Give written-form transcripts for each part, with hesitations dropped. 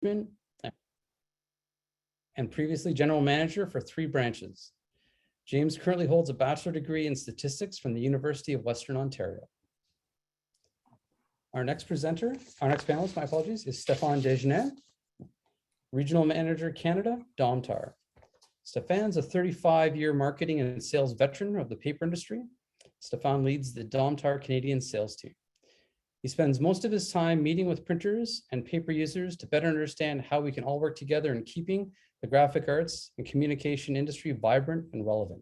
management and previously general manager for 3 branches. James currently holds a bachelor degree in statistics from the University of Western Ontario. Our next panelist, my apologies, is Stéphane Desgenais, Regional Manager Canada, Domtar. Stéphane's a 35-year marketing and sales veteran of the paper industry. Stéphane leads the Domtar Canadian sales team. He spends most of his time meeting with printers and paper users to better understand how we can all work together in keeping the graphic arts and communication industry vibrant and relevant.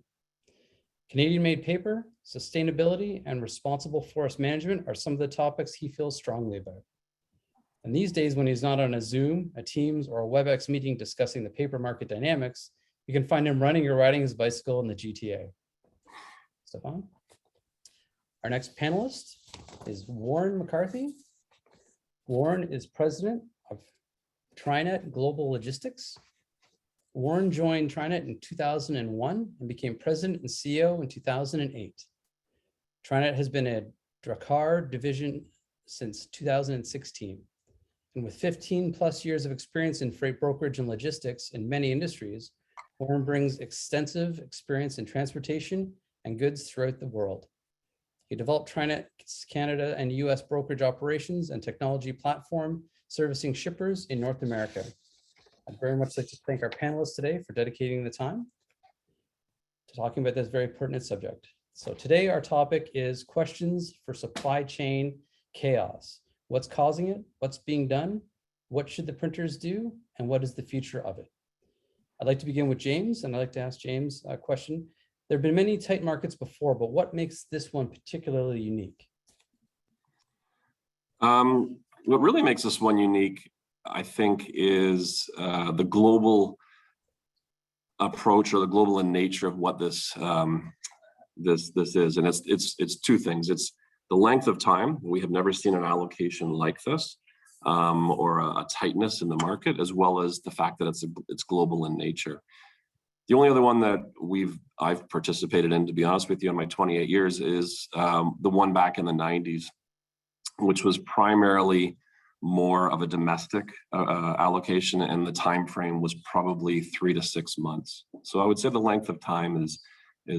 Canadian-made paper, sustainability, and responsible forest management are some of the topics he feels strongly about. And these days, when he's not on a Zoom, a Teams, or a WebEx meeting discussing the paper market dynamics, you can find him running or riding his bicycle in the GTA. Stéphane. Our next panelist is Warren McCarthy. Warren is president of Trinet Global Logistics. Warren joined Trinet in 2001 and became president and CEO in 2008. Trinet has been a Drakkar division since 2016. And with 15 plus years of experience in freight brokerage and logistics in many industries, Warren brings extensive experience in transportation and goods throughout the world. He developed Trinet's Canada and US brokerage operations and technology platform servicing shippers in North America. I'd very much like to thank our panelists today for dedicating the time to talking about this very pertinent subject. So today our topic is questions for supply chain chaos. What's causing it? What's being done? What should the printers do? And what is the future of it? I'd like to begin with James, and I'd like to ask James a question. There have been many tight markets before, but what makes this one particularly unique? What really makes this one unique, I think, is the global approach or the global in nature of what this this is, and it's 2 things. It's the length of time. We have never seen an allocation like this, or a tightness in the market, as well as the fact that it's global in nature. The only other one that I've participated in, to be honest with you, in my 28 years, is the one back in the 90s, which was primarily more of a domestic allocation, and the time frame was probably 3 to 6 months. So I would say the length of time is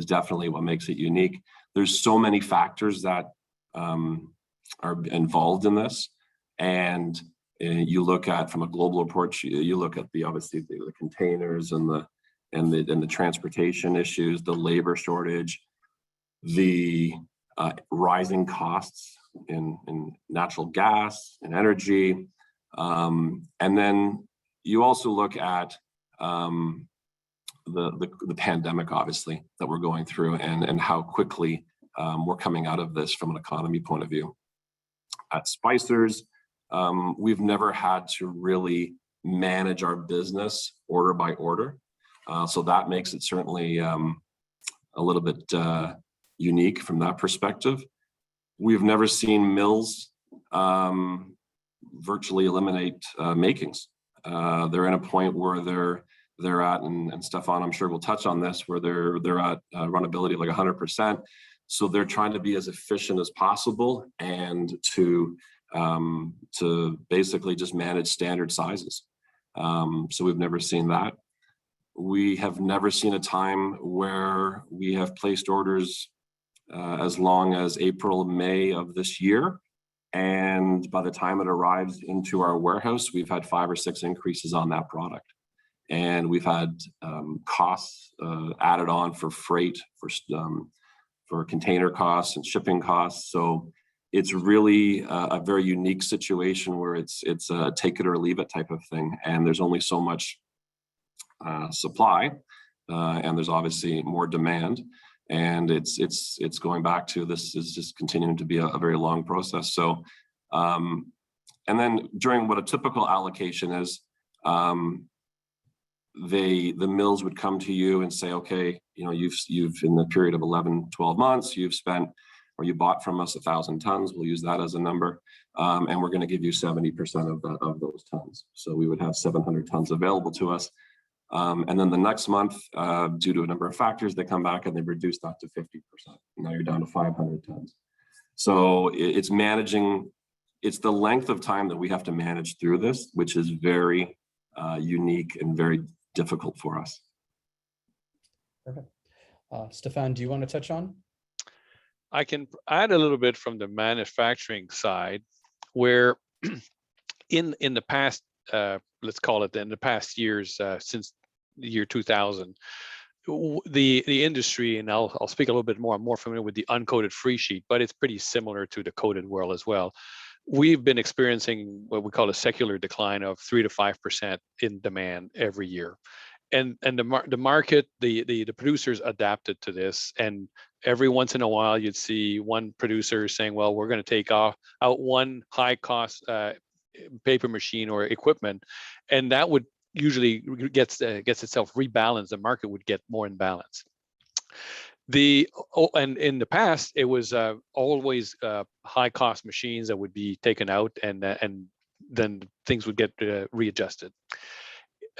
definitely what makes it unique. There's so many factors that are involved in this, and you look at, from a global approach, you look at obviously the containers and the transportation issues, the labor shortage, the rising costs in natural gas and energy. And then you also look at the pandemic, obviously, that we're going through, and how quickly we're coming out of this from an economy point of view. At Spicers, we've never had to really manage our business order by order. So that makes it certainly a little bit unique from that perspective. We've never seen mills virtually eliminate makings. They're in a point where they're at, and Stéphane, I'm sure will touch on this, where they're at runnability of like 100%. So they're trying to be as efficient as possible and to basically just manage standard sizes. So we've never seen that. We have never seen a time where we have placed orders as long as April, May of this year. And by the time it arrives into our warehouse, we've had 5 or 6 increases on that product. And we've had costs added on for freight, for container costs and shipping costs. So it's really a very unique situation where it's a take it or leave it type of thing. And there's only so much supply, and there's obviously more demand, and it's going back to, this is just continuing to be a very long process. So and then during what a typical allocation is, the mills would come to you and say, okay, you know, you've in the period of 11, 12 months, you've spent, or you bought from us 1,000 tons, we'll use that as a number, and we're going to give you 70% of those tons. So we would have 700 tons available to us. And then the next month, due to a number of factors, they come back and they reduce that to 50%. Now you're down to 500 tons. So it's managing, it's the length of time that we have to manage through this, which is very unique and very difficult for us. Perfect. Stefan, do you want to touch on? I can add a little bit from the manufacturing side, where in the past, let's call it in the past years, since the year 2000, the industry, and I'll speak a little bit more. I'm more familiar with the uncoated free sheet, but it's pretty similar to the coated world as well. We've been experiencing what we call a secular decline of 3 to 5% in demand every year. And the market, the producers adapted to this, and every once in a while you'd see one producer saying, well, we're going to take out one high cost paper machine or equipment, and that would usually gets itself rebalanced. The market would get more in balance. And in the past, it was always high cost machines that would be taken out, and then things would get readjusted.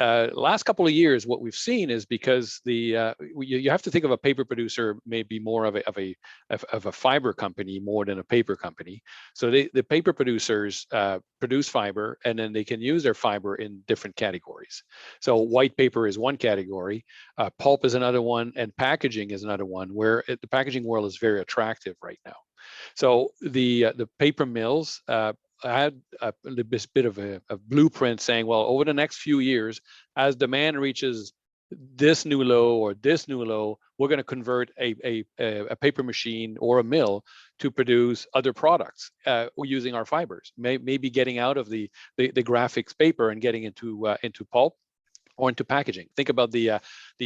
Last couple of years, what we've seen is because you have to think of a paper producer maybe more of a fiber company more than a paper company. So the paper producers produce fiber, and then they can use their fiber in different categories. So white paper is one category, pulp is another one, and packaging is another one, where the packaging world is very attractive right now. So the paper mills I had this bit of a blueprint saying, well, over the next few years, as demand reaches this new low or this new low, we're going to convert a paper machine or a mill to produce other products using our fibers. Maybe getting out of the graphics paper and getting into pulp or into packaging. Think about the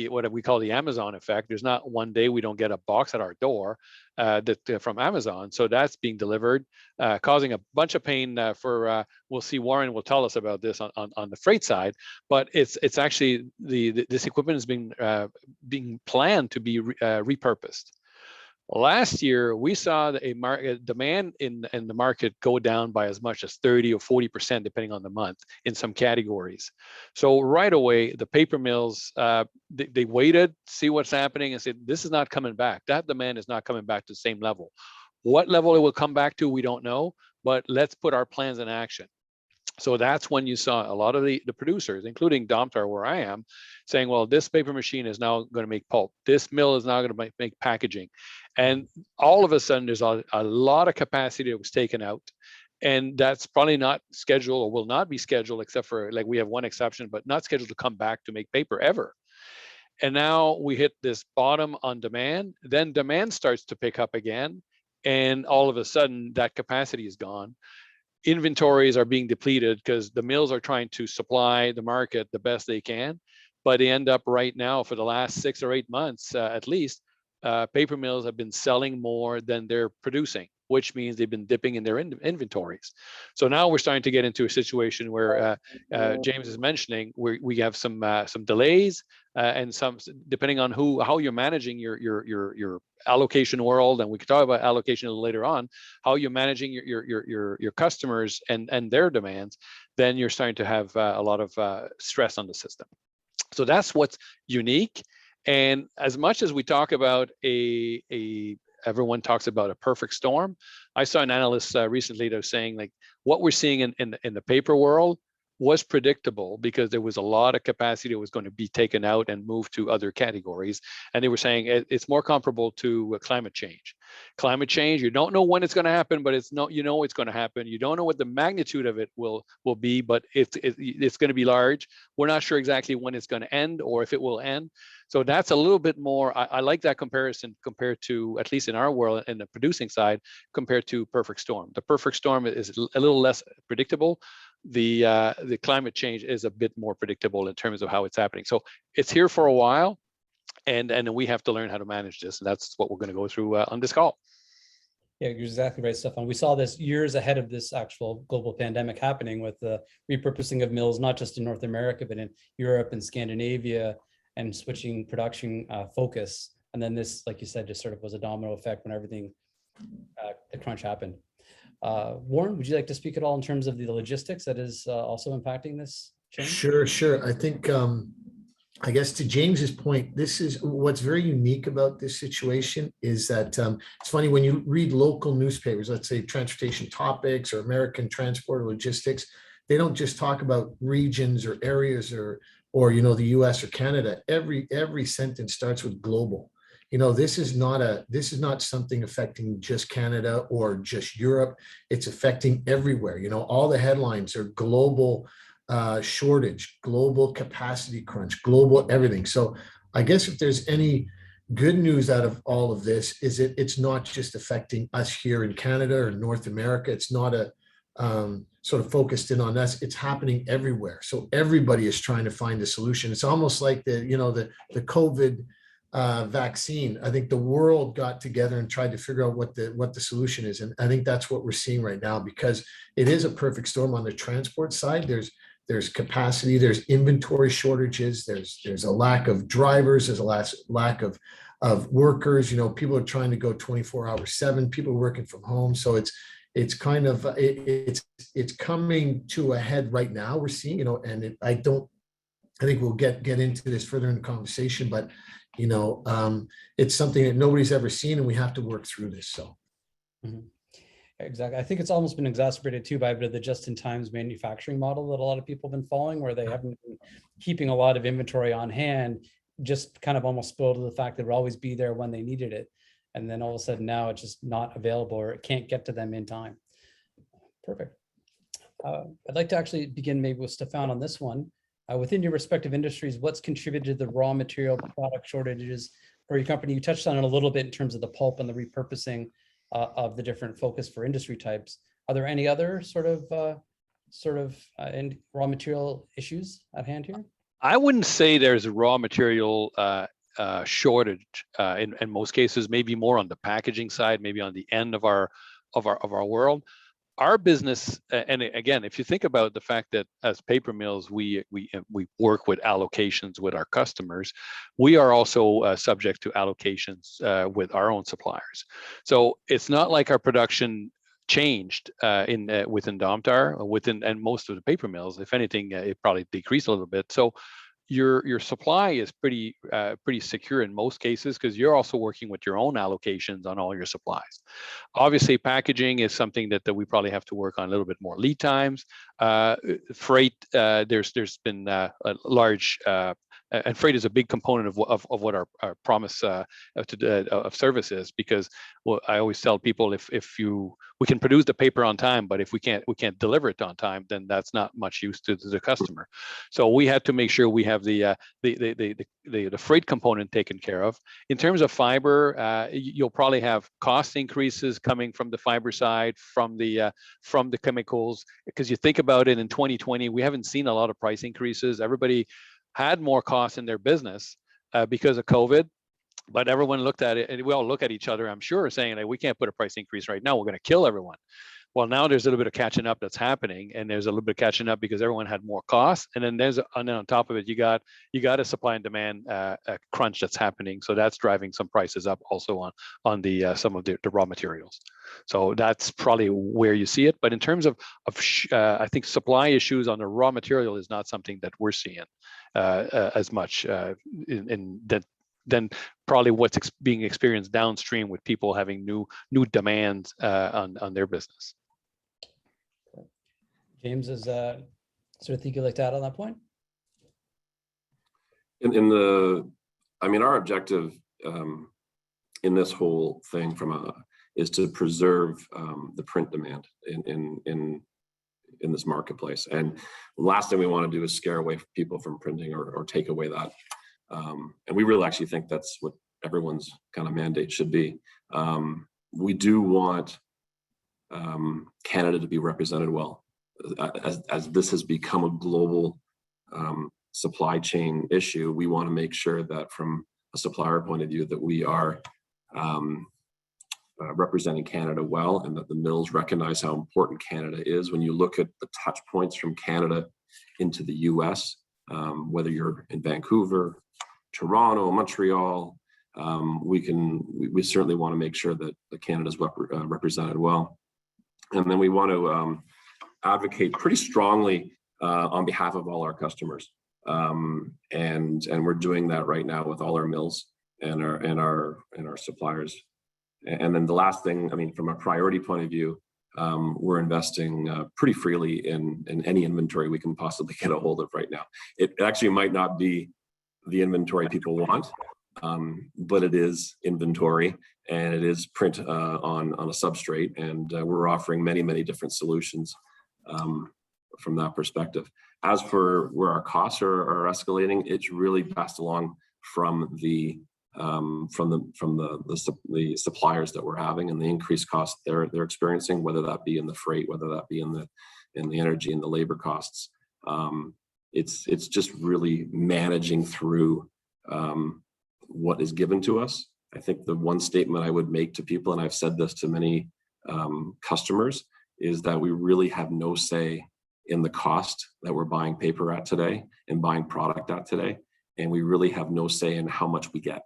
what we call the Amazon effect. There's not one day we don't get a box at our door from Amazon. So that's being delivered, causing a bunch of pain for. We'll see. Warren will tell us about this on the freight side, but it's actually this equipment is being planned to be repurposed. Last year, we saw a demand in the market go down by as much as 30 or 40%, depending on the month, in some categories. So right away, the paper mills, they waited, see what's happening, and said, this is not coming back. That demand is not coming back to the same level. What level it will come back to, we don't know, but let's put our plans in action. So that's when you saw a lot of the producers, including Domtar, where I am, saying, well, this paper machine is now going to make pulp. This mill is now going to make packaging. And all of a sudden, there's a lot of capacity that was taken out. And that's probably not scheduled or will not be scheduled, except for, like, we have one exception, but not scheduled to come back to make paper ever. And now we hit this bottom on demand. Then demand starts to pick up again. And all of a sudden, that capacity is gone. Inventories are being depleted because the mills are trying to supply the market the best they can, but they end up right now, for the last 6 or 8 months at least, paper mills have been selling more than they're producing, which means they've been dipping in their inventories. So now we're starting to get into a situation where James is mentioning we have some delays and some, depending on how you're managing your allocation world, and we could talk about allocation a little later on, how you're managing your customers and their demands, then you're starting to have a lot of stress on the system. So that's what's unique. And as much as we talk about everyone talks about a perfect storm, I saw an analyst recently that was saying, like, what we're seeing in the paper world was predictable because there was a lot of capacity that was going to be taken out and moved to other categories. And they were saying it's more comparable to climate change. Climate change, you don't know when it's going to happen, but it's going to happen. You don't know what the magnitude of it will be, but it's going to be large. We're not sure exactly when it's going to end or if it will end. So that's a little bit more, I like that comparison compared to, at least in our world, in the producing side, compared to perfect storm. The perfect storm is a little less predictable. The climate change is a bit more predictable in terms of how it's happening. So it's here for a while, and we have to learn how to manage this. And that's what we're going to go through on this call. Yeah, you're exactly right, Stefan. We saw this years ahead of this actual global pandemic happening with the repurposing of mills, not just in North America, but in Europe and Scandinavia, and switching production focus. And then this, like you said, just sort of was a domino effect when everything, the crunch happened. Warren, would you like to speak at all in terms of the logistics that is also impacting this change? Sure. I think I guess to James's point, this is what's very unique about this situation is that it's funny when you read local newspapers, let's say Transportation Topics or American Transport or Logistics, they don't just talk about regions or areas or the US or Canada. Every sentence starts with global. This is not something affecting just Canada or just Europe. It's affecting everywhere. All the headlines are global shortage, global capacity crunch, global everything. So I guess if there's any good news out of all of this is it's not just affecting us here in Canada or North America. It's not a sort of focused in on us. It's happening everywhere. So everybody is trying to find a solution. It's almost like the COVID vaccine. I think the world got together and tried to figure out what the solution is. And I think that's what we're seeing right now, because it is a perfect storm on the transport side. There's capacity, there's inventory shortages, there's a lack of drivers, there's a lack of workers. People are trying to go 24/7, people are working from home. So it's kind of it's coming to a head right now. We're seeing, and I think we'll get into this further in the conversation, but it's something that nobody's ever seen, and we have to work through this. So. Mhm. Exactly. I think it's almost been exacerbated too by a bit of the just-in-times manufacturing model that a lot of people have been following, where they haven't been keeping a lot of inventory on hand, just kind of almost spoiled to the fact that it would always be there when they needed it. And then all of a sudden now it's just not available, or it can't get to them in time. Perfect. I'd like to actually begin maybe with Stefan on this one. Within your respective industries, what's contributed to the raw material product shortages for your company? You touched on it a little bit in terms of the pulp and the repurposing of the different focus for industry types. Are there any other sort of raw material issues at hand here? I wouldn't say there's a raw material shortage in most cases. Maybe more on the packaging side, maybe on the end of our world. Our business, and again, if you think about the fact that as paper mills, we work with allocations with our customers, we are also subject to allocations with our own suppliers. So it's not like our production changed within Domtar, and most of the paper mills. If anything, it probably decreased a little bit. So your supply is pretty secure in most cases, because you're also working with your own allocations on all your supplies. Obviously, packaging is something that we probably have to work on a little bit more lead times. Freight, there's been a large and freight is a big component of what our promise of service is, because I always tell people, if we can produce the paper on time, but if we can't deliver it on time, then that's not much use to the customer. So we had to make sure we have the freight component taken care of. In terms of fiber, you'll probably have cost increases coming from the fiber side, from the chemicals, because you think about it, in 2020 we haven't seen a lot of price increases. Everybody had more costs in their business because of COVID, but everyone looked at it, and we all look at each other, I'm sure, saying, like, we can't put a price increase right now, we're going to kill everyone. Well, now there's a little bit of catching up that's happening, and there's a little bit of catching up because everyone had more costs, and then on top of it, you got a supply and demand crunch that's happening, so that's driving some prices up also on the some of the raw materials. So that's probably where you see it. But in terms of I think supply issues on the raw material is not something that we're seeing as much in that than probably what's being experienced downstream with people having new demands on their business. James, is sort of think you'd like to add on that point? Our objective in this whole thing is to preserve the print demand in this marketplace. And the last thing we want to do is scare away people from printing or take away that. And we really actually think that's what everyone's kind of mandate should be. We do want Canada to be represented well. As this has become a global supply chain issue, we want to make sure that from a supplier point of view that we are representing Canada well, and that the mills recognize how important Canada is. When you look at the touch points from Canada into the US, whether you're in Vancouver, Toronto, Montreal, we certainly want to make sure that Canada's represented well. And then we want to advocate pretty strongly on behalf of all our customers. And we're doing that right now with all our mills and our suppliers. And then the last thing, I mean, from a priority point of view, we're investing pretty freely in any inventory we can possibly get a hold of right now. It actually might not be the inventory people want, but it is inventory, and it is print on a substrate, and we're offering many different solutions from that perspective. As for where our costs are escalating, it's really passed along from the suppliers that we're having, and the increased costs they're experiencing, whether that be in the freight, whether that be in the energy and the labor costs. It's just really managing through what is given to us. I think the one statement I would make to people, and I've said this to many customers, is that we really have no say in the cost that we're buying paper at today and buying product at today, and we really have no say in how much we get.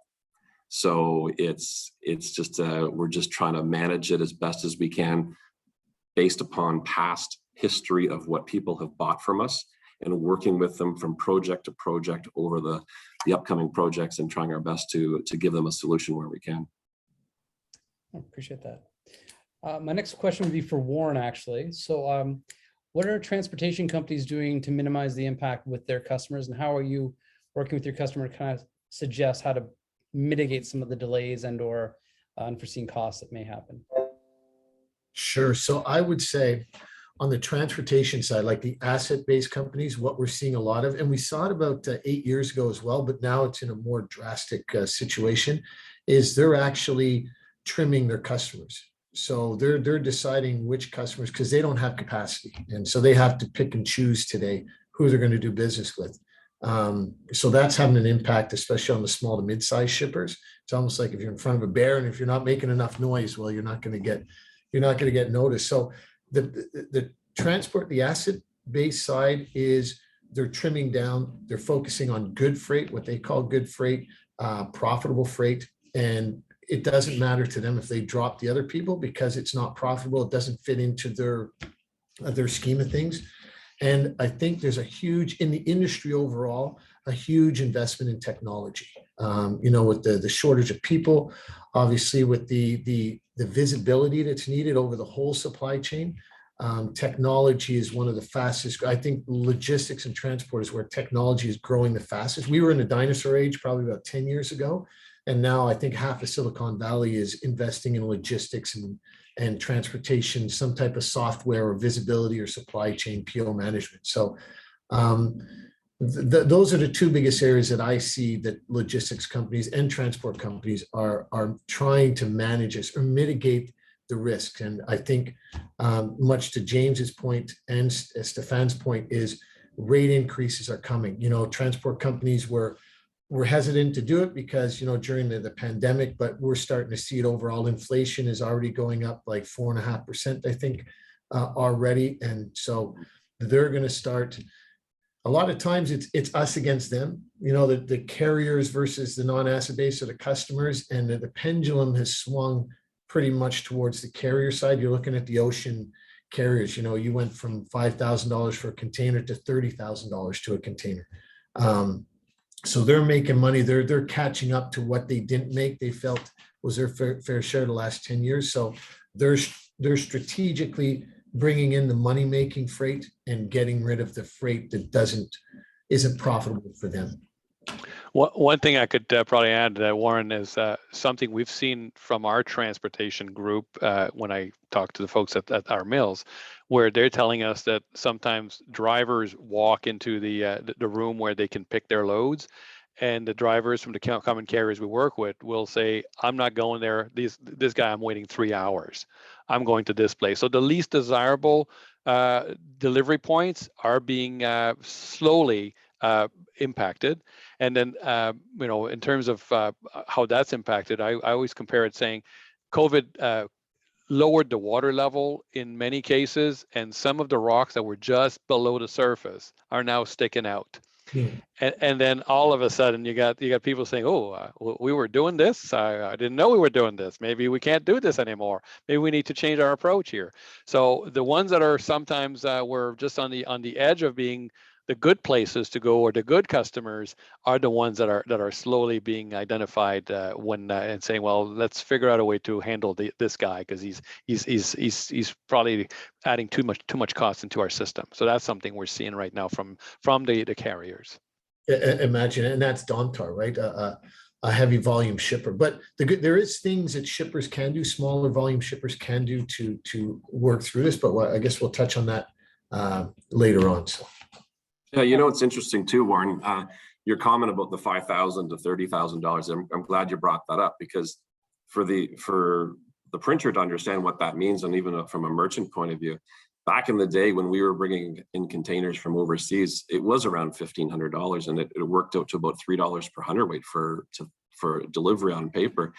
So it's just we're just trying to manage it as best as we can based upon past history of what people have bought from us, and working with them from project to project over the upcoming projects, and trying our best to give them a solution where we can. I appreciate that. My next question would be for Warren, actually. So what are transportation companies doing to minimize the impact with their customers, and how are you working with your customer to kind of suggest how to mitigate some of the delays and or unforeseen costs that may happen? Sure. So I would say on the transportation side, like the asset-based companies, what we're seeing a lot of, and we saw it about 8 years ago as well, but now it's in a more drastic situation, is they're actually trimming their customers. So they're deciding which customers, because they don't have capacity. And so they have to pick and choose today who they're going to do business with. So that's having an impact, especially on the small to mid-sized shippers. It's almost like if you're in front of a bear, and if you're not making enough noise, well, you're not going to get noticed. So the transport, the asset-based side is they're trimming down, they're focusing on good freight, what they call good freight, profitable freight. And it doesn't matter to them if they drop the other people, because it's not profitable. It doesn't fit into their scheme of things. And I think there's a huge, in the industry overall, a huge investment in technology. With the shortage of people, obviously with the visibility that's needed over the whole supply chain, technology is one of the fastest. I think logistics and transport is where technology is growing the fastest. We were in a dinosaur age probably about 10 years ago. And now I think half of Silicon Valley is investing in logistics and transportation, some type of software or visibility or supply chain PO management. So those are the two biggest areas that I see that logistics companies and transport companies are trying to manage this or mitigate the risk. And I think much to James's point and Stefan's point is rate increases are coming. Transport companies were hesitant to do it because, during the pandemic, but we're starting to see it overall. Inflation is already going up like 4.5%, I think, already. And so they're going to start. A lot of times it's us against them, the carriers versus the non-asset base or the customers. And the pendulum has swung pretty much towards the carrier side. You're looking at the ocean carriers, you went from $5,000 for a container to $30,000 to a container. So they're making money. They're catching up to what they didn't make. They felt was their fair share the last 10 years. So they're strategically bringing in the money-making freight and getting rid of the freight that isn't profitable for them. One thing I could probably add to that, Warren, is something we've seen from our transportation group when I talk to the folks at our mills, where they're telling us that sometimes drivers walk into the room where they can pick their loads, and the drivers from the common carriers we work with will say, "I'm not going there. This guy, I'm waiting 3 hours. I'm going to this place." So the least desirable delivery points are being slowly impacted. And then, in terms of how that's impacted, I always compare it saying COVID lowered the water level in many cases, and some of the rocks that were just below the surface are now sticking out. Yeah. And then all of a sudden you got people saying, "Oh, we were doing this. I didn't know we were doing this. Maybe we can't do this anymore. Maybe we need to change our approach here." So the ones that are sometimes we're just on the edge of being the good places to go, or the good customers, are the ones that are slowly being identified and saying, well, let's figure out a way to handle this guy, because he's probably adding too much cost into our system. So that's something we're seeing right now from the carriers. Imagine, and that's Domtar, right? A heavy volume shipper. But there is things that shippers can do, smaller volume shippers can do to work through this. But I guess we'll touch on that later on. So. Yeah, it's interesting too, Warren. Your comment about the $5,000 to $30,000. I'm glad you brought that up, because for the printer to understand what that means, and even from a merchant point of view, back in the day when we were bringing in containers from overseas, it was around $1,500, and it worked out to about $3 per hundredweight for delivery on paper.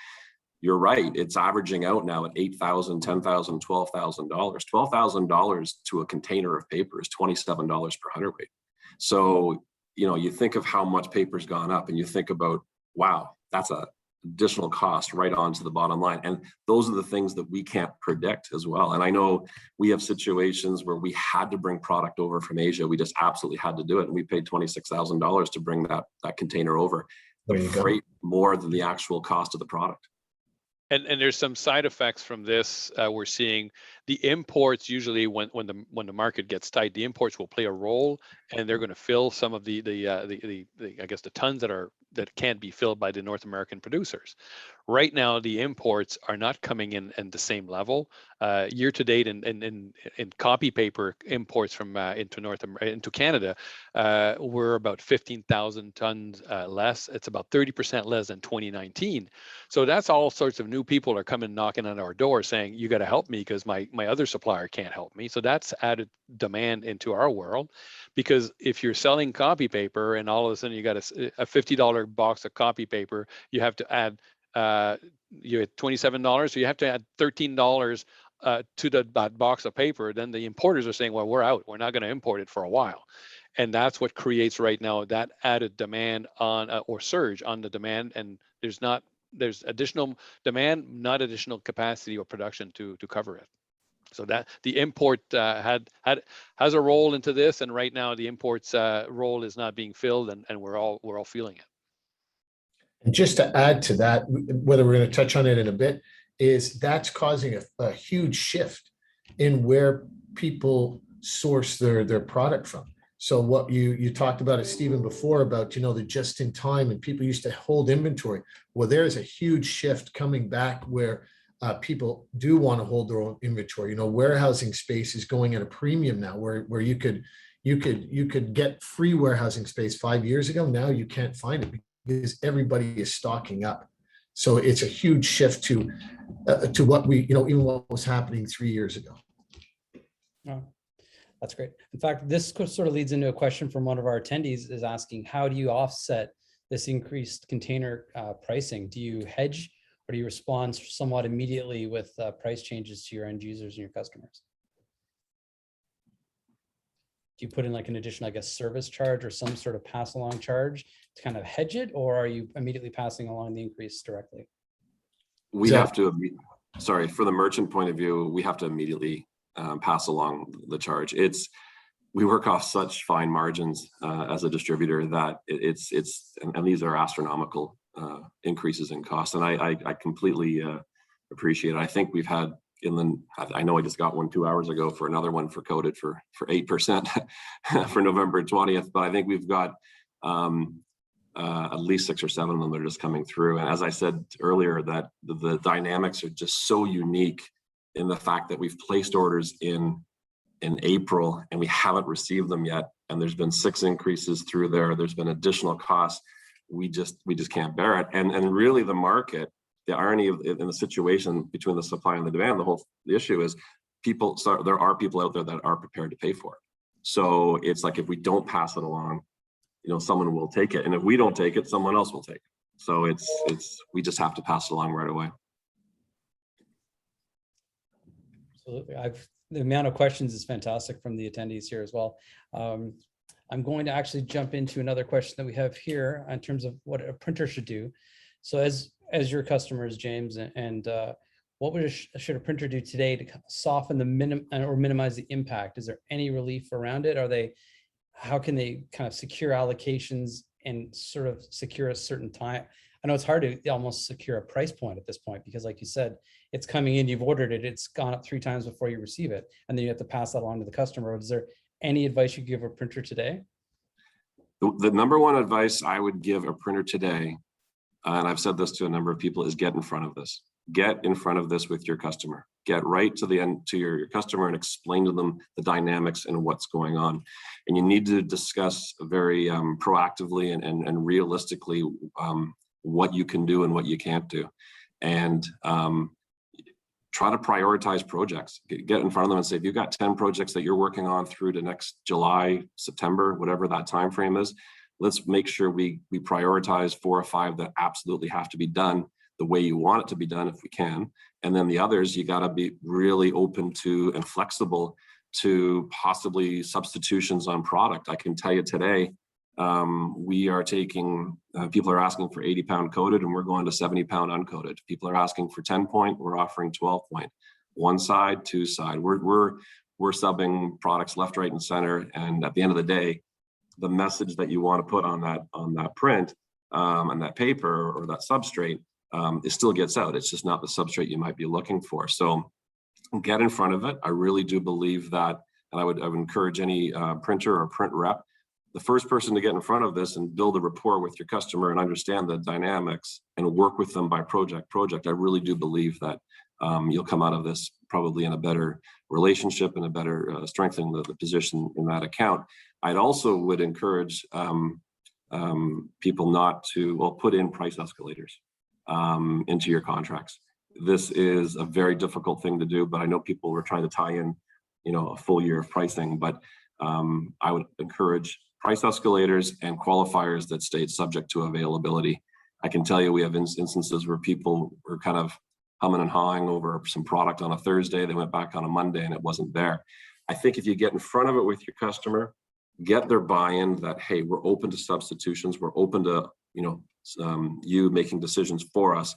You're right; it's averaging out now at $8,000, $10,000, $12,000. $12,000 to a container of paper is $27 per hundredweight. So you think of how much paper's gone up, and you think about, wow, that's a additional cost right onto the bottom line. And those are the things that we can't predict as well. And I know we have situations where we had to bring product over from Asia. We just absolutely had to do it. And we paid $26,000 to bring that container over. The freight more than the actual cost of the product. And there's some side effects from this. We're seeing the imports, usually when the market gets tight, the imports will play a role, and they're going to fill some of the I guess the tons that can't be filled by the North American producers. Right now, the imports are not coming in at the same level. Year to date, in copy paper imports from into Canada, we're about 15,000 tons less. It's about 30% less than 2019. So that's all sorts of new people are coming knocking on our door saying, you got to help me because my other supplier can't help me. So that's added demand into our world, because if you're selling copy paper and all of a sudden you got a $50 box of copy paper, you have to add you're at $27, so you have to add $13 to that box of paper. Then the importers are saying, well, we're out, we're not going to import it for a while. And that's what creates right now that added demand on or surge on the demand. And there's additional demand, not additional capacity or production to cover it. So that the import has a role into this, and right now the imports role is not being filled, and we're all feeling it. And just to add to that, whether we're going to touch on it in a bit, is that's causing a huge shift in where people source their product from. So what you talked about it, Stephen, before about, the just in time, and people used to hold inventory. Well, there's a huge shift coming back where people do want to hold their own inventory. Warehousing space is going at a premium now, where you could get free warehousing space 5 years ago. Now you can't find it because everybody is stocking up. So it's a huge shift to what even what was happening 3 years ago. Oh, that's great. In fact, this sort of leads into a question from one of our attendees, is asking, how do you offset this increased container pricing? Do you hedge, or do you respond somewhat immediately with price changes to your end users and your customers? Do you put in like an additional, I guess, service charge or some sort of pass along charge to kind of hedge it, or are you immediately passing along the increase directly? We have to, for the merchant point of view, we have to immediately pass along the charge. We work off such fine margins as a distributor that and these are astronomical increases in cost. And I completely appreciate it. I think we've had I know I just got one 2 hours ago for another one for coded for 8% for November 20th, but I think we've got at least 6 or 7 of them that are just coming through. And as I said earlier, that the dynamics are just so unique in the fact that we've placed orders in April and we haven't received them yet. And there's been 6 increases through there. There's been additional costs. We just can't bear it. And really the market, the irony in the situation between the supply and the demand, the issue is there are people out there that are prepared to pay for it. So it's like, if we don't pass it along, someone will take it. And if we don't take it, someone else will take it. So we just have to pass it along right away. Absolutely. The amount of questions is fantastic from the attendees here as well. I'm going to actually jump into another question that we have here in terms of what a printer should do. So as your customers, James, and what should a printer do today to soften the minimize the impact? Is there any relief around it? Are they how can they kind of secure allocations and sort of secure a certain time? I know it's hard to almost secure a price point at this point, because like you said, it's coming in, you've ordered it, it's gone up 3 times before you receive it, and then you have to pass that along to the customer. Is there any advice you give a printer today? The number one advice I would give a printer today, and I've said this to a number of people, is get in front of this. Get in front of this with your customer. Get right to the end to your customer and explain to them the dynamics and what's going on. And you need to discuss very proactively and realistically what you can do and what you can't do. And try to prioritize projects. Get in front of them and say, if you've got 10 projects that you're working on through to next July, September, whatever that time frame is, let's make sure we prioritize 4 or 5 that absolutely have to be done the way you want it to be done if we can. And then the others, you got to be really open to and flexible to possibly substitutions on product. I can tell you today, we are taking, people are asking for 80-pound coated and we're going to 70-pound uncoated. People are asking for 10-point, we're offering 12-point. 1 side, 2 side. We're subbing products left, right, and center. And at the end of the day, the message that you want to put on that print and that paper or that substrate, it still gets out. It's just not the substrate you might be looking for. So get in front of it. I really do believe that, and I would encourage any printer or print rep, the first person to get in front of this and build a rapport with your customer and understand the dynamics and work with them by project. I really do believe that you'll come out of this probably in a better relationship and a better strengthening the position in that account. I'd also would encourage people not to, well, put in price escalators into your contracts. This is a very difficult thing to do, but I know people were trying to tie in, a full year of pricing, but I would encourage price escalators and qualifiers that state subject to availability. I can tell you we have instances where people were kind of humming and hawing over some product on a Thursday, they went back on a Monday and it wasn't there. I think if you get in front of it with your customer, get their buy-in that, hey, we're open to substitutions, we're open to, you making decisions for us.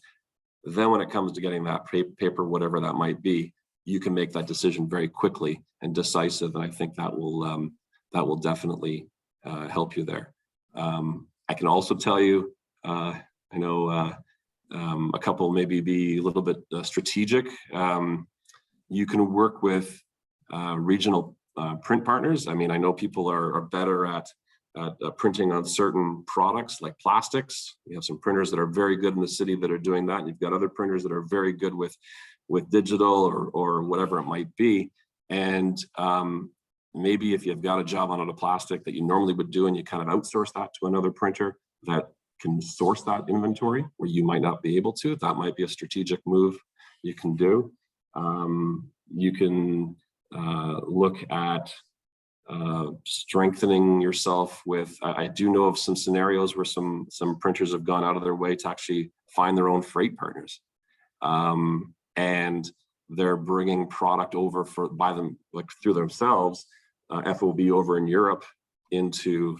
Then when it comes to getting that paper, whatever that might be, you can make that decision very quickly and decisive. And I think that will definitely help you there. I can also tell you, I know a couple maybe be a little bit strategic. You can work with regional print partners. I mean, I know people are better at printing on certain products like plastics. You have some printers that are very good in the city that are doing that. You've got other printers that are very good with digital or whatever it might be. And maybe if you've got a job on a plastic that you normally would do and you kind of outsource that to another printer that can source that inventory where you might not be able to, that might be a strategic move you can do. You can look at strengthening yourself with, I do know of some scenarios where some printers have gone out of their way to actually find their own freight partners. And they're bringing product over by them, like through themselves, FOB over in Europe into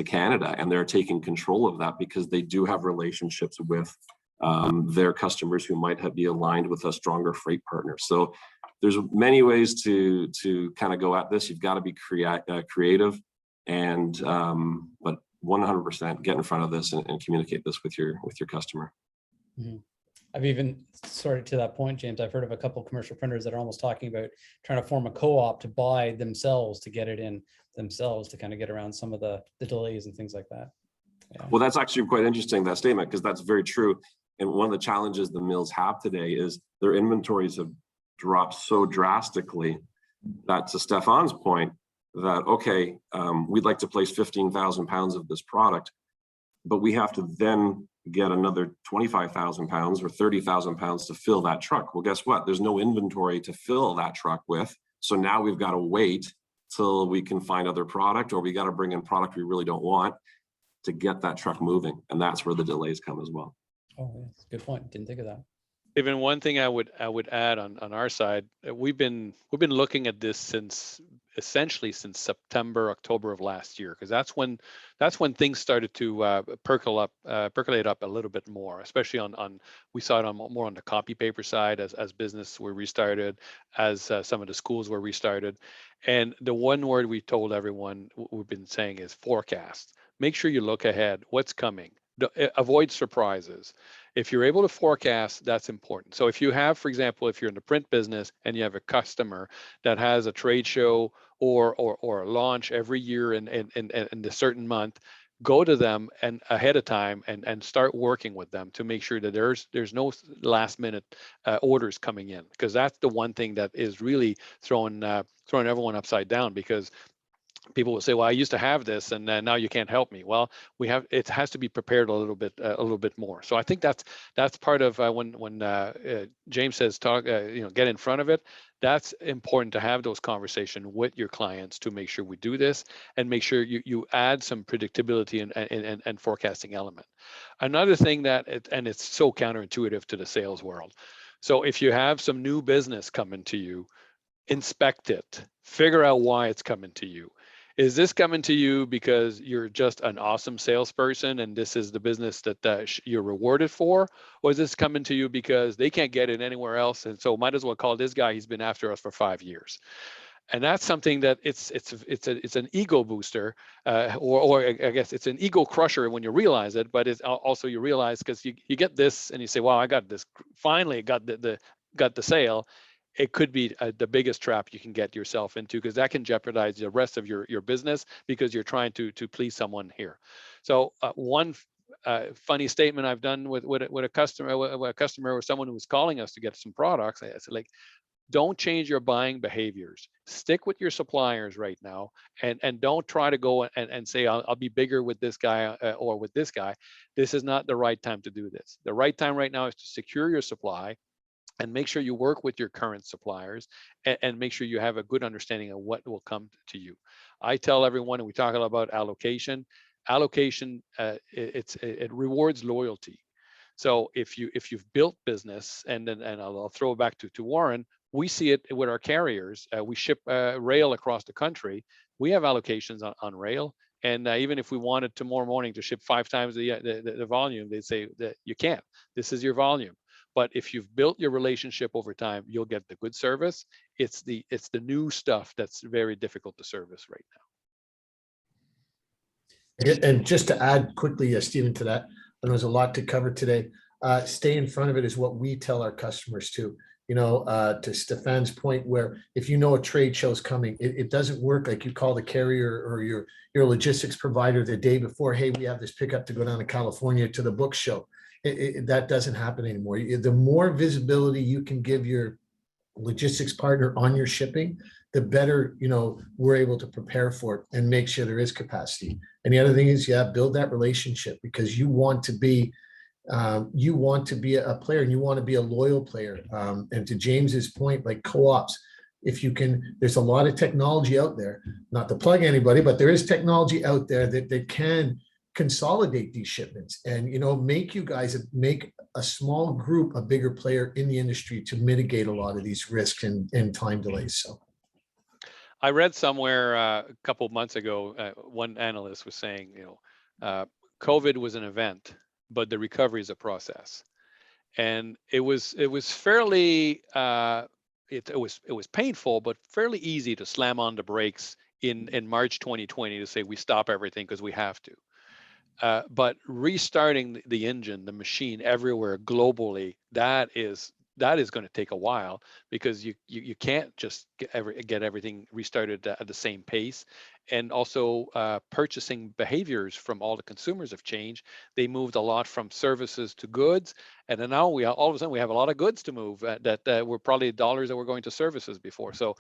Canada, and they're taking control of that because they do have relationships with their customers who might be aligned with a stronger freight partner. So there's many ways to kind of go at this. You've got to be creative, and but 100% get in front of this and communicate this with your customer. Mm-hmm. I've even, sorry, to that point, James, I've heard of a couple of commercial printers that are almost talking about trying to form a co-op to buy themselves, to get it in themselves, to kind of get around some of the delays and things like that. Yeah. Well, that's actually quite interesting, that statement, because that's very true. And one of the challenges the mills have today is their inventories have dropped so drastically that, to Stefan's point, that, okay, we'd like to place 15,000 pounds of this product, but we have to then get another 25,000 pounds or 30,000 pounds to fill that truck. Well, guess what? There's no inventory to fill that truck with. So now we've got to wait till we can find other product, or we got to bring in product we really don't want to get that truck moving. And that's where the delays come as well. Oh, yes. Good point. Didn't think of that. Even one thing I would add on our side, we've been looking at this essentially since September, October of last year, because that's when things started to percolate up a little bit more, especially on we saw it on more on the copy paper side as business were restarted, as some of the schools were restarted, and the one word we told everyone we've been saying is forecast. Make sure you look ahead. What's coming? Avoid surprises. If you're able to forecast, that's important. So if you have, for example, if you're in the print business and you have a customer that has a trade show or a launch every year in a certain month, go to them and ahead of time and start working with them to make sure that there's no last minute orders coming in, because that's the one thing that is really throwing everyone upside down, because people will say, well, I used to have this and now you can't help me. Well, it has to be prepared a little bit more. So I think that's part of when James says get in front of it. That's important to have those conversations with your clients to make sure we do this and make sure you add some predictability and forecasting element. Another thing and it's so counterintuitive to the sales world. So if you have some new business coming to you, inspect it, figure out why it's coming to you. Is this coming to you because you're just an awesome salesperson and this is the business that you're rewarded for? Or is this coming to you because they can't get it anywhere else, and so might as well call this guy, he's been after us for 5 years? And that's something that it's an ego booster, or I guess it's an ego crusher when you realize it, but it's also you realize, because you get this and you say, wow, I got this, finally got the sale. It could be the biggest trap you can get yourself into, because that can jeopardize the rest of your business because you're trying to please someone here. So one funny statement I've done with a customer or someone who was calling us to get some products, I said, like, don't change your buying behaviors. Stick with your suppliers right now, and don't try to go and say, I'll be bigger with this guy or with this guy. This is not the right time to do this. The right time right now is to secure your supply and make sure you work with your current suppliers and make sure you have a good understanding of what will come to you. I tell everyone, and we talk a lot about allocation. Allocation, it rewards loyalty. So if you've built business, and I'll throw it back to Warren, we see it with our carriers. We ship rail across the country. We have allocations on rail. And even if we wanted tomorrow morning to ship 5 times the volume, they'd say that you can't. This is your volume. But if you've built your relationship over time, you'll get the good service. It's the new stuff that's very difficult to service right now. And just to add quickly, Stephen, to that, and there's a lot to cover today. Stay in front of it is what we tell our customers too. To Stefan's point, where if you know a trade show's coming, it doesn't work like you call the carrier or your logistics provider the day before. Hey, we have this pickup to go down to California to the book show. That doesn't happen anymore. The more visibility you can give your logistics partner on your shipping, the better we're able to prepare for it and make sure there is capacity. And the other thing is, build that relationship, because you want to be a player, and you want to be a loyal player. And to James's point, like co-ops, if you can, there's a lot of technology out there, not to plug anybody, but there is technology out there that can consolidate these shipments and make a small group a bigger player in the industry to mitigate a lot of these risks and time delays. So I read somewhere a couple of months ago, one analyst was saying, COVID was an event, but the recovery is a process. And it was fairly it was painful, but fairly easy to slam on the brakes in March 2020 to say we stop everything because we have to. But restarting the engine, the machine everywhere globally, that is going to take a while, because you can't just get everything restarted at the same pace. And also purchasing behaviors from all the consumers have changed. They moved a lot from services to goods, and then now all of a sudden we have a lot of goods to move that were probably dollars that were going to services before. So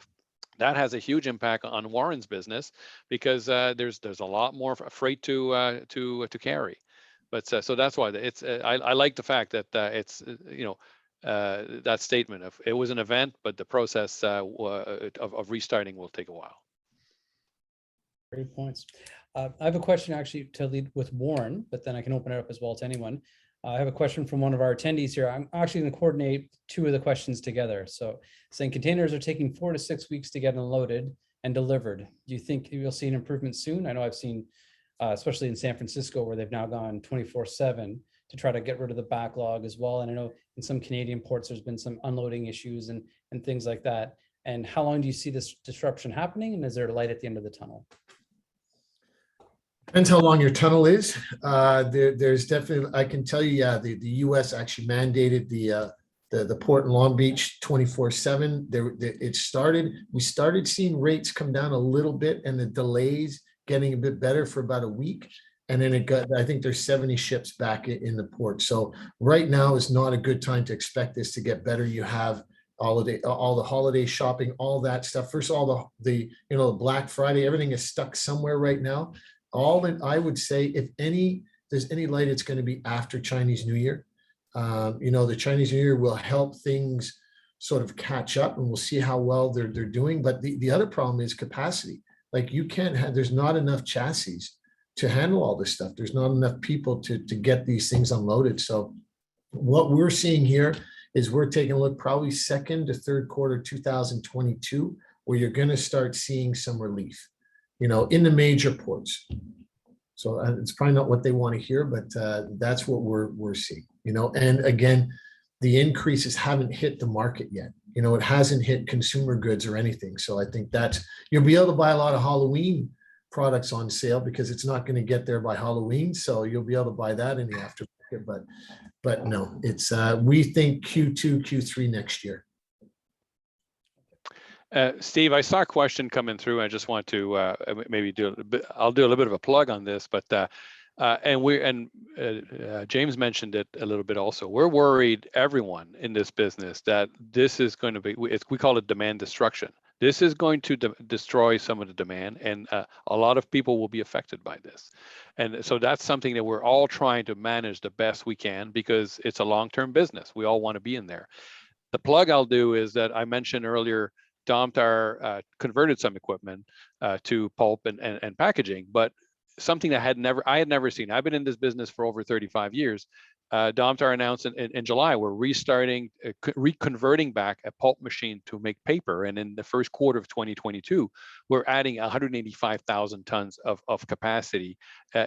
that has a huge impact on Warren's business, because there's a lot more freight to carry. But so that's why it's I like the fact that it's that statement of it was an event, but the process of restarting will take a while. Great points. I have a question actually to lead with Warren, but then I can open it up as well to anyone. I have a question from one of our attendees here. I'm actually going to coordinate two of the questions together. So saying containers are taking 4 to 6 weeks to get unloaded and delivered. Do you think you'll see an improvement soon? I know I've seen, especially in San Francisco, where they've now gone 24/7 to try to get rid of the backlog as well. And I know in some Canadian ports, there's been some unloading issues and things like that. And how long do you see this disruption happening? And is there a light at the end of the tunnel? Depends how long your tunnel is. There's definitely, I can tell you, yeah, the US actually mandated the port in Long Beach 24/7. We started seeing rates come down a little bit and the delays getting a bit better for about a week. And then I think there's 70 ships back in the port. So right now is not a good time to expect this to get better. You have all the holiday shopping, all that stuff. First of all, the Black Friday, everything is stuck somewhere right now. All that I would say, if there's any light, it's going to be after Chinese New Year. The Chinese New Year will help things sort of catch up, and we'll see how well they're doing. But the other problem is capacity. Like there's not enough chassis to handle all this stuff. There's not enough people to get these things unloaded. So what we're seeing here is we're taking a look probably second to third quarter 2022, where you're going to start seeing some relief, in the major ports. So it's probably not what they want to hear, but that's what we're seeing, and again, the increases haven't hit the market yet. It hasn't hit consumer goods or anything. So I think you'll be able to buy a lot of Halloween products on sale because it's not going to get there by Halloween. So you'll be able to buy that in the aftermarket, but no, it's we think Q2, Q3 next year. Steve, I saw a question coming through. I just want to maybe I'll do a little bit of a plug on this, but James mentioned it a little bit also. We're worried, everyone in this business, that this is going to be, we call it demand destruction. This is going to destroy some of the demand, and a lot of people will be affected by this. And so that's something that we're all trying to manage the best we can, because it's a long-term business. We all want to be in there. The plug I'll do is that I mentioned earlier, Domtar converted some equipment to pulp and packaging, but something that I had never seen. I've been in this business for over 35 years. Domtar announced in July, we're restarting, reconverting back a pulp machine to make paper. And in the first quarter of 2022, we're adding 185,000 tons of capacity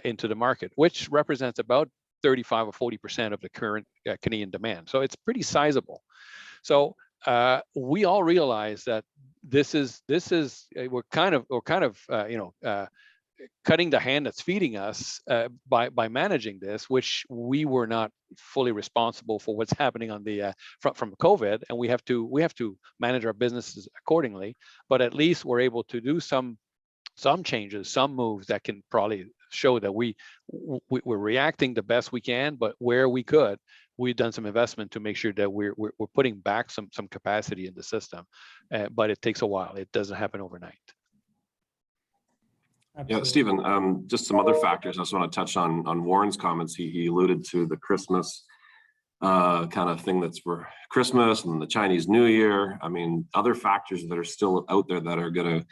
into the market, which represents about 35 or 40% of the current Canadian demand. So it's pretty sizable. So we all realize that we're kind of cutting the hand that's feeding us by managing this, which we were not fully responsible for what's happening on the from COVID, and we have to manage our businesses accordingly. But at least we're able to do some changes, some moves that can probably show that we're reacting the best we can. But where we could, we've done some investment to make sure that we're putting back some capacity in the system. But it takes a while. It doesn't happen overnight. Absolutely. Yeah, Stephen, just some other factors I just want to touch on Warren's comments. He alluded to the Christmas kind of thing that's for Christmas and the Chinese New Year. I mean, other factors that are still out there that are going to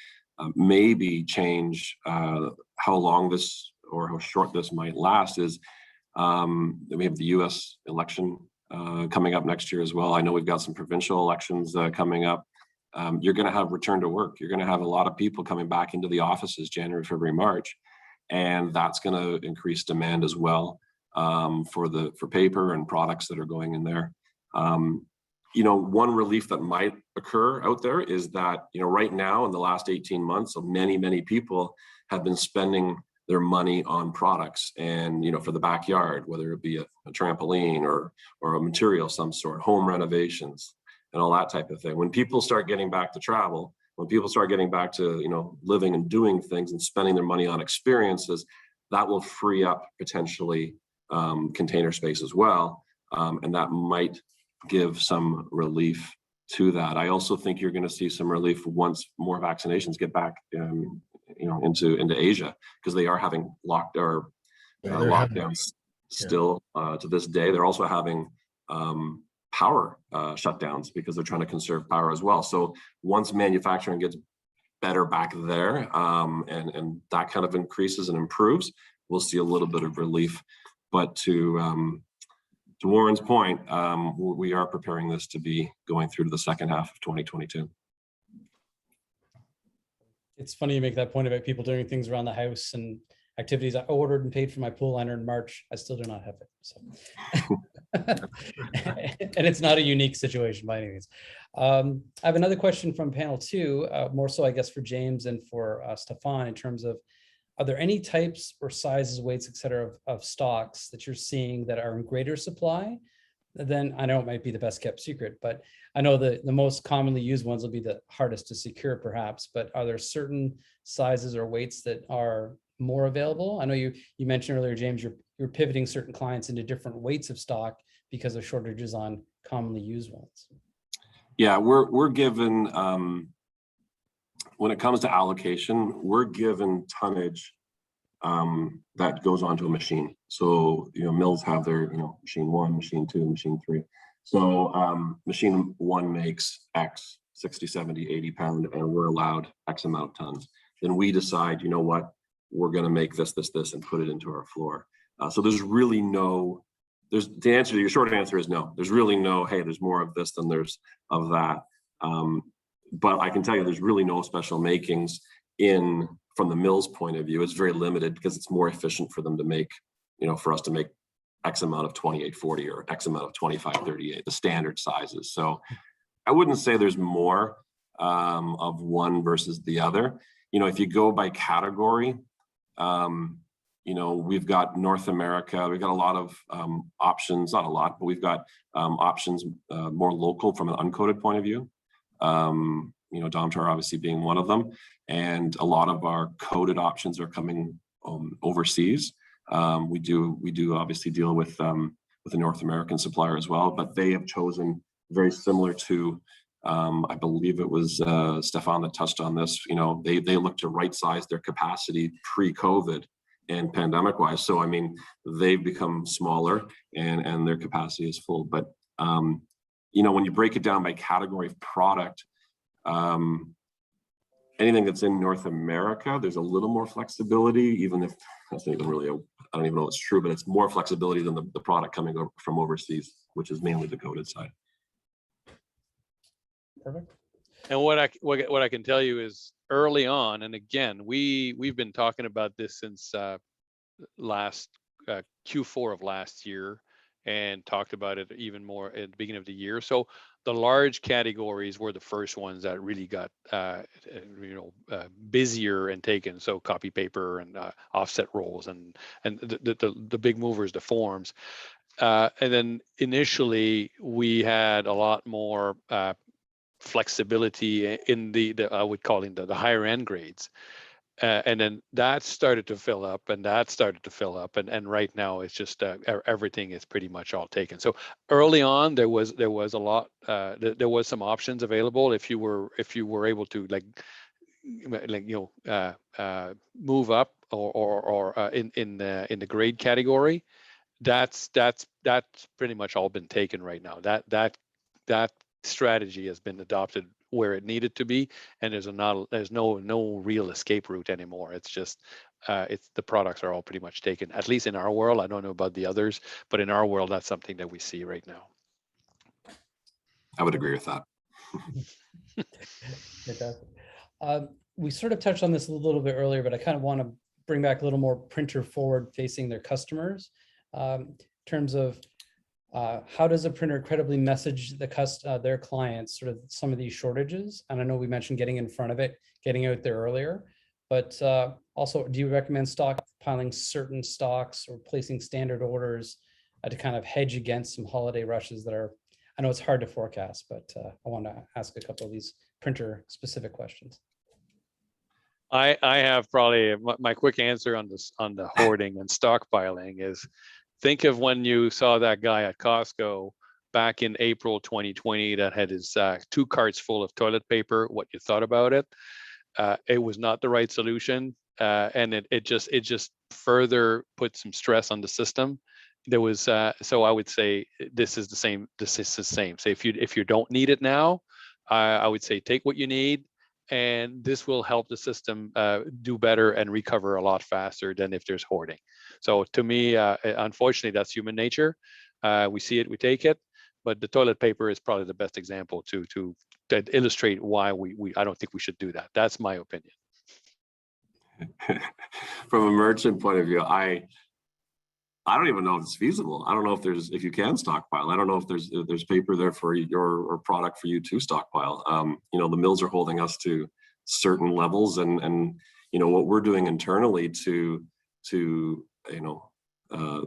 maybe change how long this or how short this might last is we have the US election coming up next year as well. I know we've got some provincial elections coming up. You're going to have return to work. You're going to have a lot of people coming back into the offices January, February, March, and that's going to increase demand as well for paper and products that are going in there. One relief that might occur out there is that right now in the last 18 months, many people have been spending their money on products and for the backyard, whether it be a trampoline or a material of some sort, home renovations, and all that type of thing. When people start getting back to travel, when people start getting back to living and doing things and spending their money on experiences, that will free up potentially container space as well, and that might give some relief to that. I also think you're going to see some relief once more vaccinations get back into Asia, because they are having lockdowns still to this day. They're also having power shutdowns because they're trying to conserve power as well. So once manufacturing gets better back there and that kind of increases and improves, we'll see a little bit of relief. But to to Warren's point, we are preparing this to be going through to the second half of 2022. It's funny you make that point about people doing things around the house and activities. I ordered and paid for my pool liner in March. I still do not have it. So, and it's not a unique situation by any means. I have another question from panel 2, more so I guess for James and for Stefan, in terms of, are there any types or sizes, weights, et cetera, of stocks that you're seeing that are in greater supply? Then I know it might be the best kept secret, but I know the most commonly used ones will be the hardest to secure perhaps, but are there certain sizes or weights that are more available? I know you mentioned earlier, James, you're pivoting certain clients into different weights of stock because of shortages on commonly used ones. Yeah, we're given, when it comes to allocation, we're given tonnage that goes onto a machine. So, mills have their, machine 1, machine 2, machine 3. So machine 1 makes X, 60, 70, 80 pound, and we're allowed X amount of tons. Then we decide, you know what, we're going to make this, and put it into our floor. So there's really no, the answer to your short answer is no. There's really no, hey, there's more of this than there's of that. But I can tell you there's really no special makings from the mill's point of view. It's very limited because it's more efficient for them to make, for us to make X amount of 2840 or X amount of 2538, the standard sizes. So I wouldn't say there's more of one versus the other. If you go by category, we've got North America, we've got a lot of options, not a lot, but we've got options more local from an uncoated point of view. Domtar obviously being one of them. And a lot of our coated options are coming overseas. We do obviously deal with a North American supplier as well, but they have chosen very similar to, I believe it was Stefan that touched on this. They look to right size their capacity pre-COVID and pandemic wise. So, I mean, they've become smaller and their capacity is full. But, when you break it down by category of product, anything that's in North America, there's a little more flexibility, even if that's not even really, I don't even know if it's true, but it's more flexibility than the product coming over from overseas, which is mainly the coated side. Perfect. And what I can tell you is early on, and again, we've been talking about this since last Q4 of last year, and talked about it even more at the beginning of the year. So the large categories were the first ones that really got busier and taken. So copy paper and offset rolls and the big movers, the forms. And then initially we had a lot more flexibility in the I would call it the higher end grades. And then that started to fill up, and and right now it's just everything is pretty much all taken. So early on there was a lot, there was some options available if you were able to move up or in the grade category. That's pretty much all been taken right now. That strategy has been adopted where it needed to be, and there's no real escape route anymore. It's just the products are all pretty much taken, at least in our world. I don't know about the others, but in our world that's something that we see right now. I would agree with that. Fantastic. We sort of touched on this a little bit earlier, but I kind of want to bring back a little more printer forward facing their customers, in terms of how does a printer credibly message their clients sort of some of these shortages? And I know we mentioned getting in front of it, getting out there earlier, but also, do you recommend stockpiling certain stocks or placing standard orders to kind of hedge against some holiday rushes that are, I know it's hard to forecast, but I want to ask a couple of these printer specific questions. I have probably my quick answer on the hoarding and stockpiling is, think of when you saw that guy at Costco back in April 2020 that had his 2 carts full of toilet paper, what you thought about it. It was not the right solution, and it just further put some stress on the system. There was so I would say this is the same. So if you don't need it now, I would say take what you need, and this will help the system do better and recover a lot faster than if there's hoarding. So to me, unfortunately, that's human nature. We see it, we take it. But the toilet paper is probably the best example to illustrate why I don't think we should do that. That's my opinion. From a merchant point of view, I don't even know if it's feasible. I don't know if you can stockpile. I don't know if there's paper there for your product for you to stockpile. The mills are holding us to certain levels, and what we're doing internally to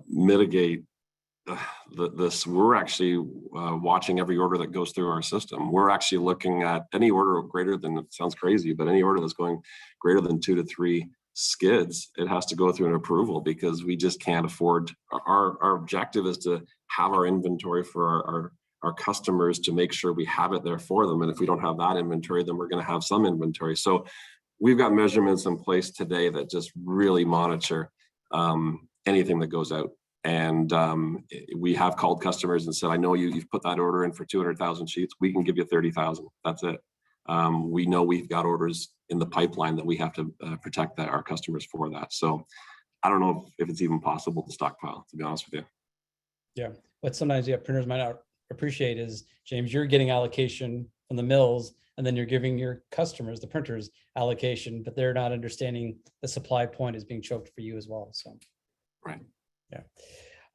mitigate this. We're actually watching every order that goes through our system. We're actually looking at any order greater than, it sounds crazy, but any order that's going greater than 2 to 3 skids, it has to go through an approval, because we just can't afford. Our objective is to have our inventory for our customers, to make sure we have it there for them. And if we don't have that inventory, then we're going to have some inventory. So we've got measurements in place today that just really monitor anything that goes out. And we have called customers and said, I know you've put that order in for 200,000 sheets. We can give you 30,000. That's it. We know we've got orders in the pipeline that we have to protect our customers for that. So I don't know if it's even possible to stockpile, to be honest with you. Yeah, what sometimes printers might not appreciate is, James, you're getting allocation from the mills, and then you're giving your customers, the printers, allocation, but they're not understanding the supply point is being choked for you as well. So, right. Yeah.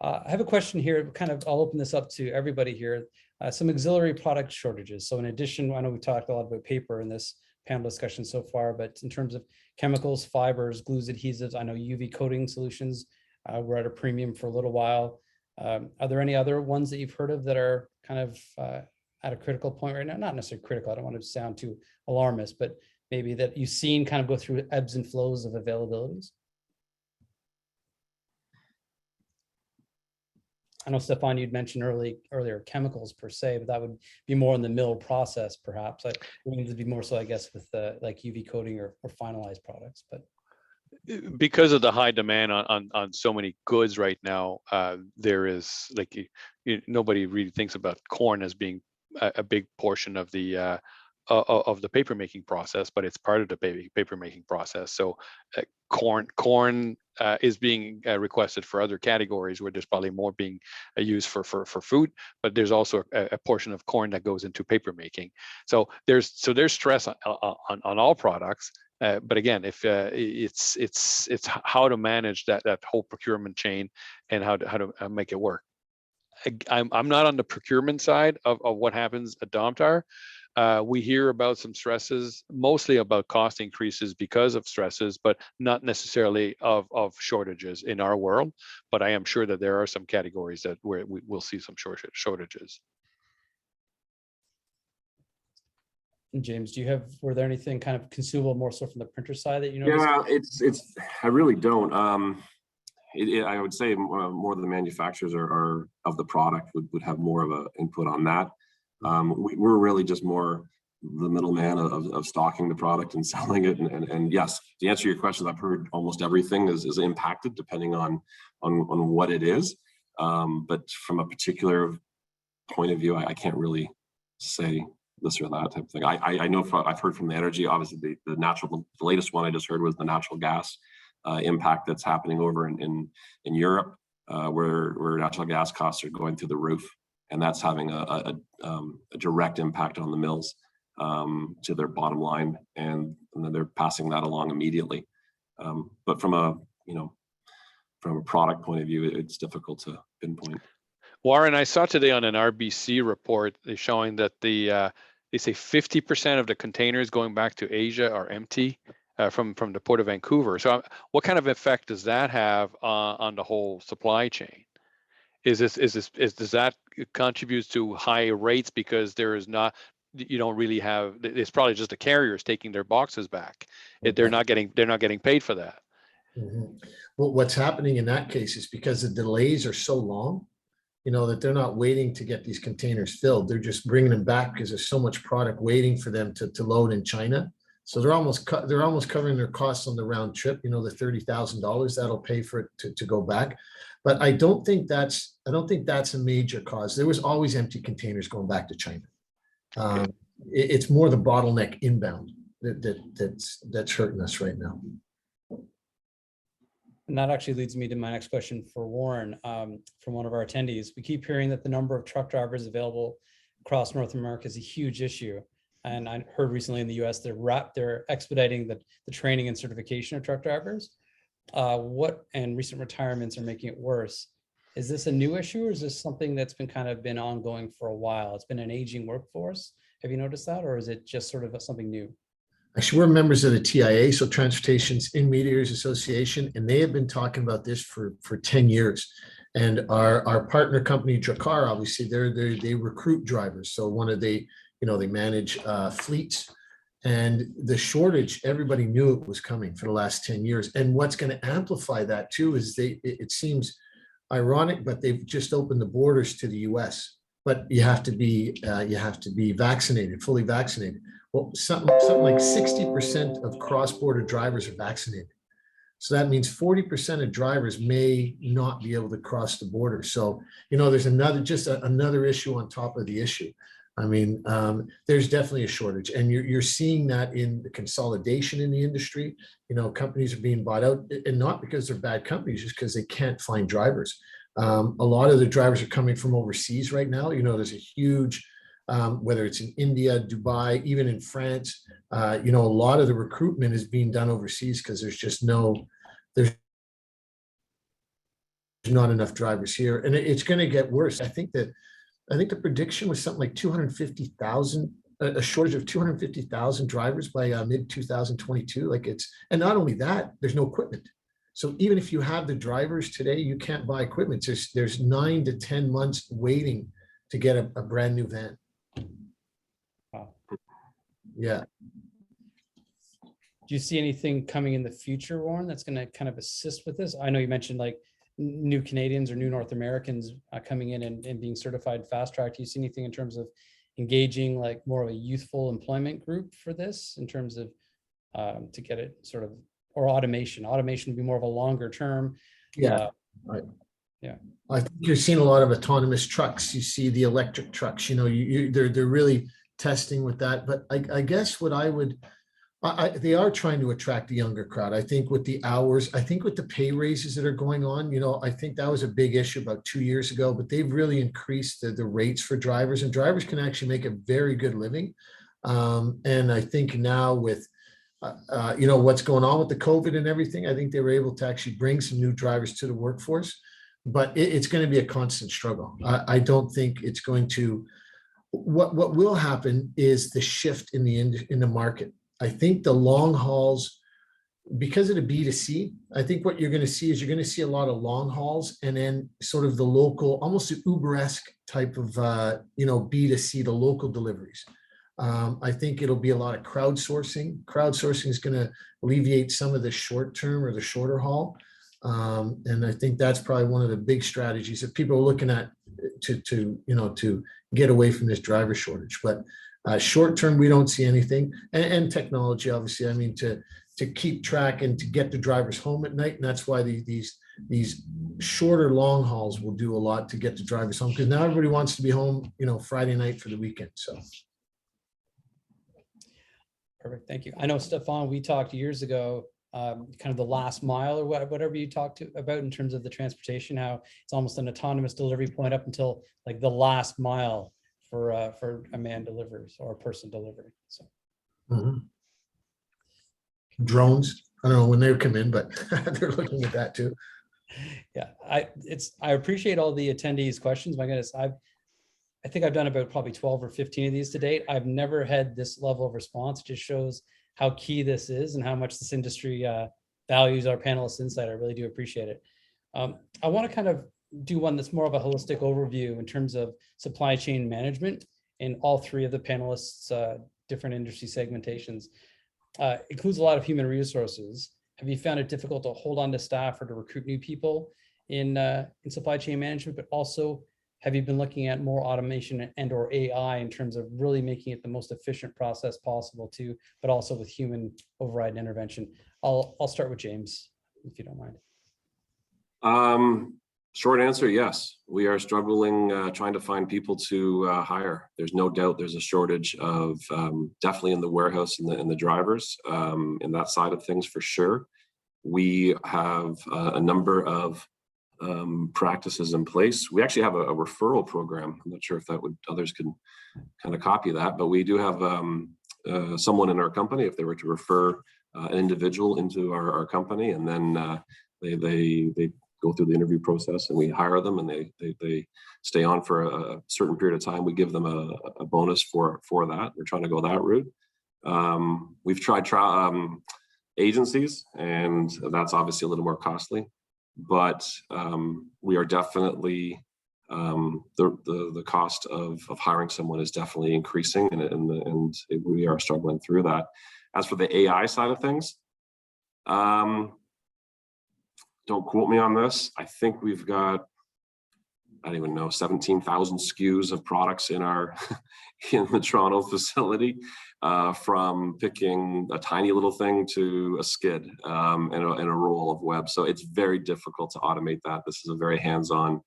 I have a question here. I'll open this up to everybody here. Some auxiliary product shortages. So in addition, I know we talked a lot about paper in this panel discussion so far, but in terms of chemicals, fibers, glues, adhesives, I know UV coating solutions were at a premium for a little while. Are there any other ones that you've heard of that are at a critical point right now? Not necessarily critical, I don't want to sound too alarmist, but maybe that you've seen go through ebbs and flows of availabilities? I know, Stefan, you'd mentioned earlier chemicals per se, but that would be more in the mill process, perhaps. It would be more so, I guess, with like UV coating or finalized products. But because of the high demand on so many goods right now, there is nobody really thinks about corn as being a big portion of the paper making process, but it's part of the paper making process. So corn is being requested for other categories where there's probably more being used for food, but there's also a portion of corn that goes into paper making. So there's stress on all products. But again, if it's how to manage that whole procurement chain and how to make it work. I'm not on the procurement side of what happens at Domtar. We hear about some stresses, mostly about cost increases because of stresses, but not necessarily of shortages in our world. But I am sure that there are some categories where we will see some shortages. James, were there anything kind of consumable more so from the printer side that you noticed? Yeah, I really don't. I would say more of the manufacturers are of the product would have more of an input on that. We're really just more the middleman of stocking the product and selling it. And yes, to answer your question, I've heard almost everything is impacted depending on what it is. But from a particular point of view, I can't really say this or that type of thing. I know I've heard from the energy, obviously the latest one I just heard was the natural gas impact that's happening over in Europe, where natural gas costs are going through the roof. And that's having a direct impact on the mills to their bottom line, and then they're passing that along immediately. But from a product point of view, it's difficult to pinpoint. Warren, I saw today on an RBC report showing that they say 50% of the containers going back to Asia are empty from the Port of Vancouver. So what kind of effect does that have on the whole supply chain? Does that contribute to high rates because you don't really have, it's probably just the carriers taking their boxes back. They're not getting paid for that. Mm-hmm. Well, what's happening in that case is because the delays are so long, that they're not waiting to get these containers filled. They're just bringing them back because there's so much product waiting for them to load in China. So they're almost covering their costs on the round trip. The $30,000 that'll pay for it to go back. But I don't think that's a major cause. There was always empty containers going back to China. Okay. It's more the bottleneck inbound that's hurting us right now. And that actually leads me to my next question for Warren, from one of our attendees. We keep hearing that the number of truck drivers available across North America is a huge issue. And I heard recently in the US, they're expediting the training and certification of truck drivers. And recent retirements are making it worse. Is this a new issue, or is this something that's been ongoing for a while? It's been an aging workforce. Have you noticed that, or is it just sort of something new? Actually, we're members of the TIA, so Transportation's Intermediaries Association, and they have been talking about this for 10 years. And our partner company, Drakkar, obviously, they recruit drivers. So they manage fleets. And the shortage, everybody knew it was coming for the last 10 years. And what's going to amplify that too is it seems ironic, but they've just opened the borders to the US. But you have to be vaccinated, fully vaccinated. Well, something like 60% of cross-border drivers are vaccinated. So that means 40% of drivers may not be able to cross the border. So, there's another issue on top of the issue. I mean, there's definitely a shortage, and you're seeing that in the consolidation in the industry. Companies are being bought out, and not because they're bad companies, just because they can't find drivers. A lot of the drivers are coming from overseas right now. There's a huge, whether it's in India, Dubai, even in France, a lot of the recruitment is being done overseas because there's not enough drivers here, and it's going to get worse. I think the prediction was something like 250,000, a shortage of 250,000 drivers by mid 2022. And not only that, there's no equipment. So even if you have the drivers today, you can't buy equipment. There's 9 to 10 months waiting to get a brand new van. Wow. Yeah. Do you see anything coming in the future, Warren, that's going to kind of assist with this? I know you mentioned like new Canadians or new North Americans coming in and being certified fast track. Do you see anything in terms of engaging like more of a youthful employment group for this, in terms of to get it sort of, or automation? Automation would be more of a longer term. Yeah. Right. Yeah. I think you're seeing a lot of autonomous trucks. You see the electric trucks, they're really testing with that. But I guess what they are trying to attract the younger crowd. I think with the hours, I think with the pay raises that are going on, I think that was a big issue about 2 years ago, but they've really increased the rates for drivers, and drivers can actually make a very good living. And I think now with, what's going on with the COVID and everything, I think they were able to actually bring some new drivers to the workforce, but it's going to be a constant struggle. I don't think it's going to, what will happen is the shift in the market. I think the long hauls, because of the B2C, I think what you're going to see is a lot of long hauls, and then sort of the local, almost an Uber-esque type of, B2C, the local deliveries. I think it'll be a lot of crowdsourcing. Crowdsourcing is going to alleviate some of the short term or the shorter haul. And I think that's probably one of the big strategies that people are looking at to get away from this driver shortage. But short term, we don't see anything, and technology, obviously. I mean, to keep track and to get the drivers home at night, and that's why these shorter long hauls will do a lot to get the drivers home, because now everybody wants to be home, Friday night for the weekend. So. Perfect. Thank you. I know, Stefan, we talked years ago, kind of the last mile or whatever you talked about in terms of the transportation, how it's almost an autonomous delivery point up until like the last mile for a man delivers or a person delivery. So. Mm-hmm. Drones, I don't know when they come in, but they're looking at that too. Yeah, I appreciate all the attendees' questions. My goodness, I think I've done about probably 12 or 15 of these to date. I've never had this level of response. It just shows how key this is and how much this industry values our panelists' insight. I really do appreciate it. I want to kind of do one that's more of a holistic overview in terms of supply chain management in all three of the panelists' different industry segmentations. Includes a lot of human resources. Have you found it difficult to hold on to staff or to recruit new people in supply chain management? But also, have you been looking at more automation and or AI in terms of really making it the most efficient process possible too, but also with human override and intervention? I'll start with James, if you don't mind. Short answer, yes. We are struggling trying to find people to hire. There's no doubt there's a shortage of definitely in the warehouse and the drivers in that side of things for sure. We have a number of practices in place. We actually have a referral program. I'm not sure if that would others can kind of copy that, but we do have someone in our company, if they were to refer an individual into our company, and then they go through the interview process, and we hire them, and they stay on for a certain period of time. We give them a bonus for that. We're trying to go that route. We've tried agencies, and that's obviously a little more costly, but we are definitely the cost of hiring someone is definitely increasing, and we are struggling through that. As for the AI side of things, don't quote me on this. I think we've got, I don't even know, 17,000 SKUs of products in our in the Toronto facility, from picking a tiny little thing to a skid and a roll of web. So it's very difficult to automate that. This is a very hands-on,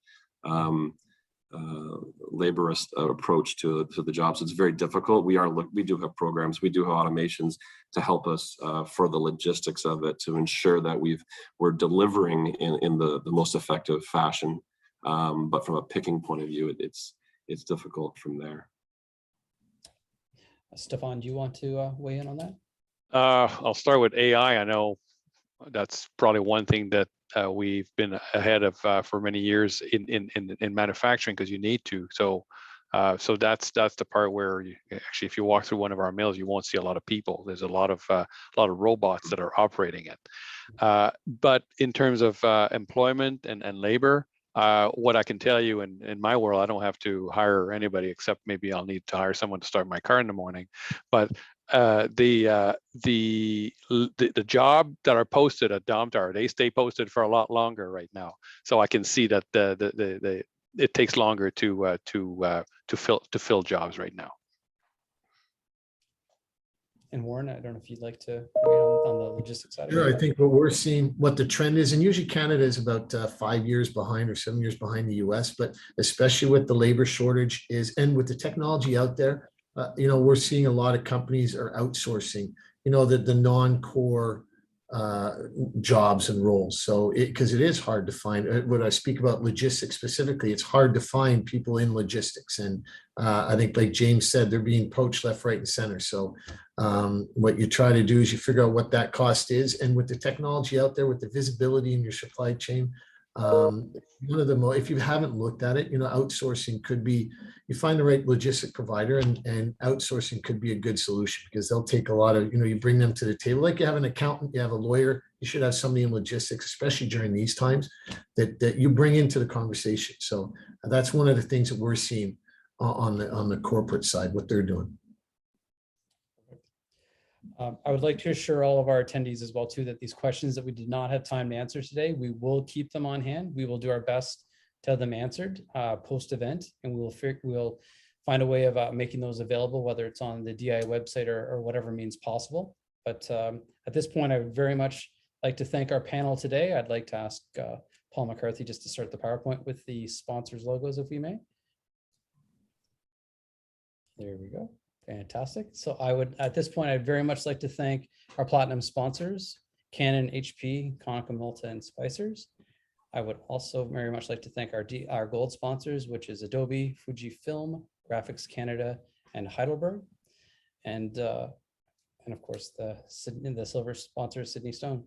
laborist approach to the job. So it's very difficult. We do have programs, we do have automations to help us for the logistics of it, to ensure that we're delivering in the most effective fashion. But from a picking point of view, it's difficult from there. Stefan, do you want to weigh in on that? I'll start with AI. I know that's probably one thing that we've been ahead of for many years in manufacturing, because you need to. So that's the part where actually, if you walk through one of our mills, you won't see a lot of people. There's a lot of robots that are operating it. But in terms of employment and labor, what I can tell you in my world, I don't have to hire anybody, except maybe I'll need to hire someone to start my car in the morning. But the job that are posted at Domtar, they stay posted for a lot longer right now. So I can see that it takes longer to fill jobs right now. And Warren, I don't know if you'd like to weigh in on the logistics side. Sure, I think what we're seeing, what the trend is, and usually Canada is about 5 years behind or 7 years behind the US, but especially with the labor shortage and with the technology out there, we're seeing a lot of companies are outsourcing, the non-core jobs and roles. So because it is hard to find, when I speak about logistics specifically, it's hard to find people in logistics. And I think, like James said, they're being poached left, right, and center. So what you try to do is you figure out what that cost is. And with the technology out there, with the visibility in your supply chain, one of the most, if you haven't looked at it, outsourcing could be, you find the right logistic provider, and outsourcing could be a good solution, because they'll take a lot of, you bring them to the table. Like you have an accountant, you have a lawyer, you should have somebody in logistics, especially during these times, that you bring into the conversation. So that's one of the things that we're seeing on the corporate side, what they're doing. I would like to assure all of our attendees as well too, that these questions that we did not have time to answer today, we will keep them on hand. We will do our best to have them answered post-event, and we'll find a way of making those available, whether it's on the DI website or whatever means possible. But at this point, I would very much like to thank our panel today. I'd like to ask Paul McCarthy just to start the PowerPoint with the sponsors logos, if we may. There we go. Fantastic. So I would, at this point, I'd very much like to thank our platinum sponsors, Canon, HP, Konica Minolta, and Spicers. I would also very much like to thank our gold sponsors, which is Adobe, Fujifilm, Graphics Canada, and Heidelberg. And of course, the silver sponsor, Sydney Stone.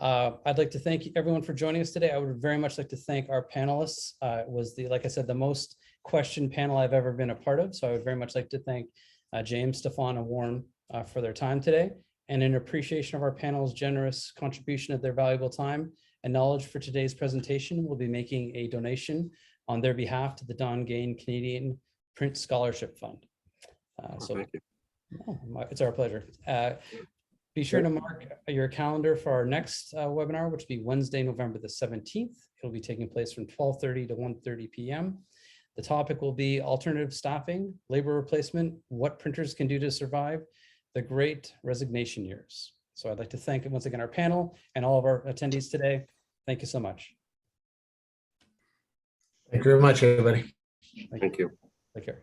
I'd like to thank everyone for joining us today. I would very much like to thank our panelists. It was like I said, the most questioned panel I've ever been a part of. So I would very much like to thank James, Stefan, and Warren for their time today, and in appreciation of our panel's generous contribution of their valuable time and knowledge for today's presentation, we'll be making a donation on their behalf to the Don Gain Canadian Print Scholarship Fund. Thank you. It's our pleasure. Be sure to mark your calendar for our next webinar, which will be Wednesday, November the 17th. It'll be taking place from 12:30 to 1:30 p.m. The topic will be alternative staffing, labor replacement, what printers can do to survive the great resignation years. So I'd like to thank once again our panel and all of our attendees today. Thank you so much. Thank you very much, everybody. Thank you. Take care.